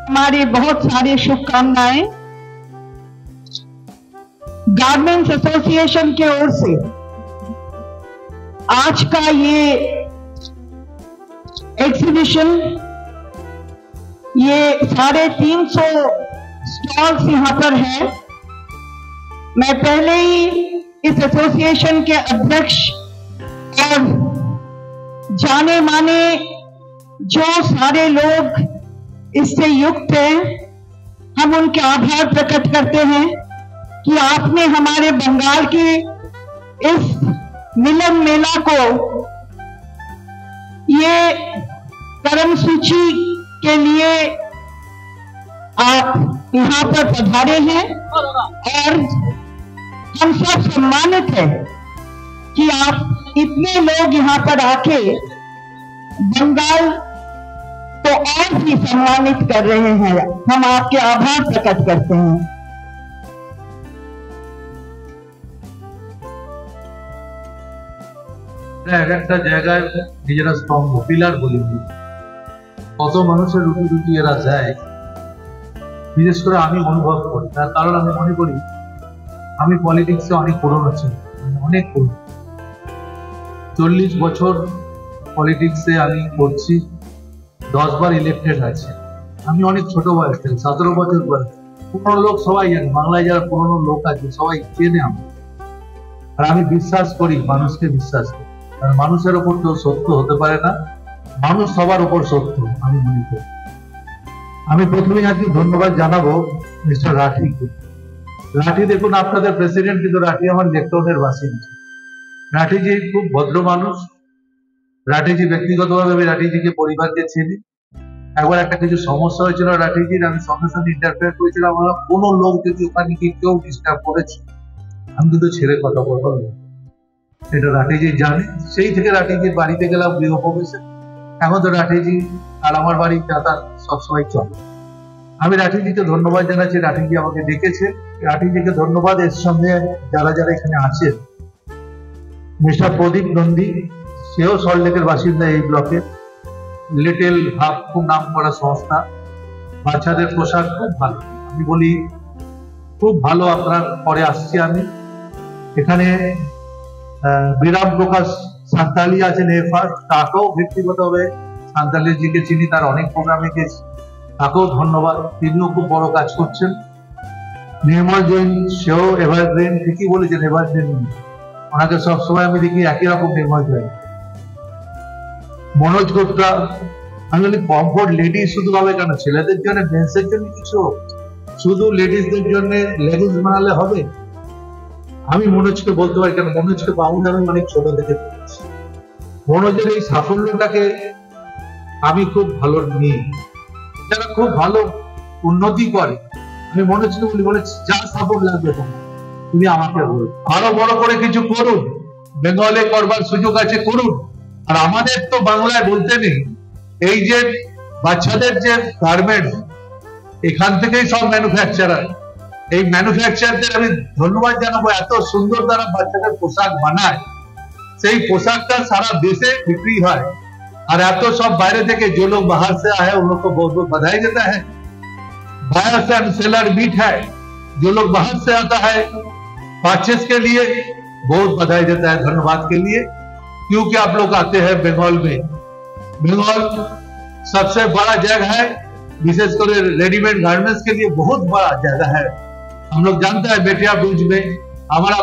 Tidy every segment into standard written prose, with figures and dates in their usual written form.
हमारी बहुत सारी शुभकामनाएं गारमेंट्स एसोसिएशन की ओर से। आज का ये एग्जीबिशन, ये 350 स्टॉल्स यहां पर है। मैं पहले ही इस एसोसिएशन के अध्यक्ष और जाने माने जो सारे लोग इससे युक्त हैं, हम उनके आभार प्रकट करते हैं कि आपने हमारे बंगाल की इस मिलन मेला को ये कर्म सूची के लिए आप यहाँ पर पधारे हैं और हम सब सम्मानित हैं कि आप इतने लोग यहाँ पर आके बंगाल को और भी सम्मानित कर रहे हैं। हम आपके आभार प्रकट करते हैं। একটা জায়গায় নিজেরা স্তম্ভ পিলার বলি, কত মানুষের রুটি রুটি এরা যায়, বিশেষ করে আমি অনুভব করি। তার কারণ আমি মনে করি আমি পলিটিক্সে অনেক পুরনো ছিল, অনেক পুরনো, 40 বছর পলিটিক্সে আমি করছি, 10 বার ইলেক্টেড আছে। আমি অনেক ছোট বয়স থেকে, 17 বছর বয়স। পুরনো লোক সবাই জানে, বাংলায় যারা পুরনো লোক আছে সবাই চেনে আমার। আর আমি বিশ্বাস করি, মানুষকে বিশ্বাস করি, কারণ মানুষের ওপর কেউ সত্য হতে পারে না, মানুষ সবার উপর সত্য আমি মনে করি। আমি প্রথমে আজকে ধন্যবাদ জানাবো মিস্টার রাঠিকে। রাঠি দেখুন, আপনাদের প্রেসিডেন্ট, কিন্তু রাঠি আমার লেকটাউনের বাসিন্দা। রাঠিজি খুব ভদ্র মানুষ। রাঠিজি ব্যক্তিগতভাবে আমি রাঠিজিকে পরিবারকে চিনি। একবার একটা কিছু সমস্যা হয়েছিল রাঠিজির, আমি সঙ্গে সঙ্গে ইন্টারফেয়ার করেছিলাম। আমরা কোনো লোক যদি ওখানে গিয়ে কেউ ডিস্টার্ব করেছে, আমি কিন্তু ছেড়ে কথা বলবো, এটা রাঠিজি জানে। সেই থেকে রাঠিজির বাড়িতে গেলাম গৃহপ্রবেশে। এখন তো রাঠিজি আর আমার বাড়ি যাতায়াত সবসময় চলে। আমি রাঠিজিকে ধন্যবাদ জানাচ্ছি, রাঠিজি আমাকে ডেকেছে। রাঠিজিকে ধন্যবাদ। এর সঙ্গে যারা যারা এখানে আছেন, মিস্টার প্রদীপ নন্দী, সেও সল্টলেকের বাসিন্দা, এই ব্লকের। লিটল হাব খুব নাম করা সংস্থা, বাচ্চাদের পোশাক খুব ভালো। আমি বলি খুব ভালো, আপনার পরে আসছি আমি। এখানে বিরাম প্রকাশ সান্তালি আছেন এফআর, তাকেও ব্যক্তিগতভাবে সান্তালিজিকে চিনি, তার অনেক প্রোগ্রামে গেছি, তাকেও ধন্যবাদ। তিনিও খুব বড় কাজ করছেন। নির্মল জৈন, সেও এভারগ্রিন, ঠিকই বলেছেন, এভারগ্রিন। ওনাকে সবসময় আমি দেখি একই রকম নির্মল জৈন। মনোজ গুপ্তা, আমি বলি কমফোর্ট লেডিস শুধু হবে কেন, ছেলেদের জন্য জেন্টসের জন্য কিছু, শুধু লেডিসদের জন্য লেগিংস বানালে হবে? আমি মনোজকে বলতে পারি, কেন মনোজকে বাউন্ড আমি অনেক ছোট থেকে পেয়েছি। মনোজের এই সাফল্যটাকে আমি খুব ভালো নিই। যারা খুব ভালো উন্নতি করে, আমি মনোজকে বলি, বলে যা সাপোর্ট লাগবে তুমি আমাকে বলো, আরো বড় করে কিছু করুন, বেঙ্গলে করবার সুযোগ আছে করুন। আর আমাদের তো বাংলায় বলতে নেই, এই যে বাচ্চাদের যে গার্মেন্টস, এখান থেকেই সব ম্যানুফ্যাকচারার। এই ম্যানুফ্যাকচারদের আমি ধন্যবাদ জানাবো, এত সুন্দর তারা বাচ্চাদের পোশাক বানায়, সেই পোশাকটা সারা দেশে বিক্রি হয়। और अब तो सब बाहर थे कि जो लोग बाहर से आए उन लोग को बहुत बहुत बधाई देता है। बायर एंड सेलर मीट है, जो लोग बाहर से आता है परचेस के लिए बहुत बधाई देता है, धन्यवाद के लिए, क्योंकि आप लोग आते हैं बंगाल में। बंगाल सबसे बड़ा जगह है, विशेषकर रेडीमेड गारमेंट्स के लिए बहुत बड़ा जगह है। हम लोग जानते हैं बेटिया ब्रिज में, हमारा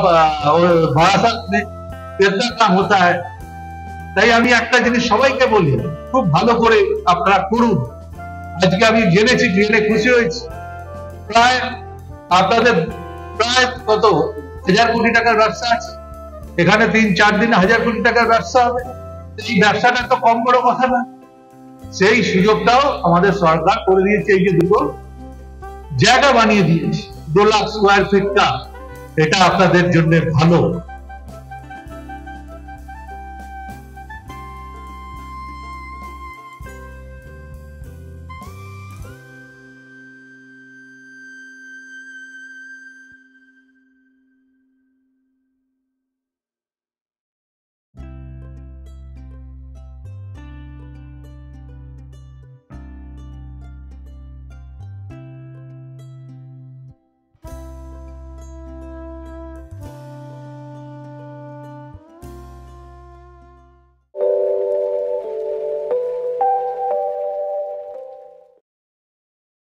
बारासात में कितना काम होता है। তাই আমি একটা জিনিস সবাইকে বলি, খুব ভালো করে আপনারা করুন। আজকে আমি জেনেছি, জেনে খুশি হয়েছি, প্রায় আপনাদের প্রায় কত 1000 কোটি টাকার ব্যবসা আছে এখানে, 3-4 দিন 1000 কোটি টাকার ব্যবসা হবে। এই ব্যবসাটা তো কম বড় কথা না, সেই সুযোগটাও আমাদের সরকার করে দিয়েছে। এই যে দুটো জায়গা বানিয়ে দিয়েছে 2 লাখ স্কয়ার ফিটটা, এটা আপনাদের জন্য ভালো।